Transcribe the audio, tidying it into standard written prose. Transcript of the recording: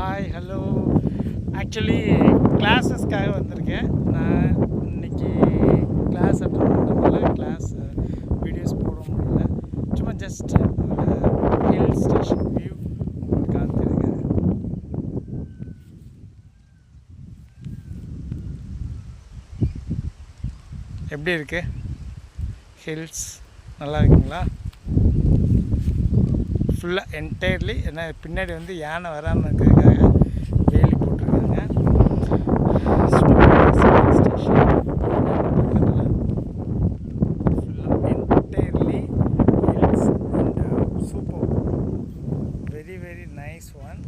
Hi hello. Actually கிளாஸஸ்க்காக வந்திருக்கேன். நான் இன்னைக்கு கிளாஸ் அட்டன் பண்ணுறதுனால கிளாஸ் வீடியோஸ் போட முடியல. சும்மா ஜஸ்ட் ஹில் ஸ்டேஷன் வியூ உங்களுக்கு காமிக்கிறேங்க. எப்படி இருக்கு ஹில்ஸ்? நல்லா இருக்குங்களா? ஃபுல்லாக என்டையர்லி ஏன்னா பின்னாடி வந்து யானை வராமல் இருக்கிறதுக்காக வேலி போட்டிருக்காங்க. ஸ்டேஷன் பக்கத்தில் ஃபுல்லாக entirely hills and super, very very nice one.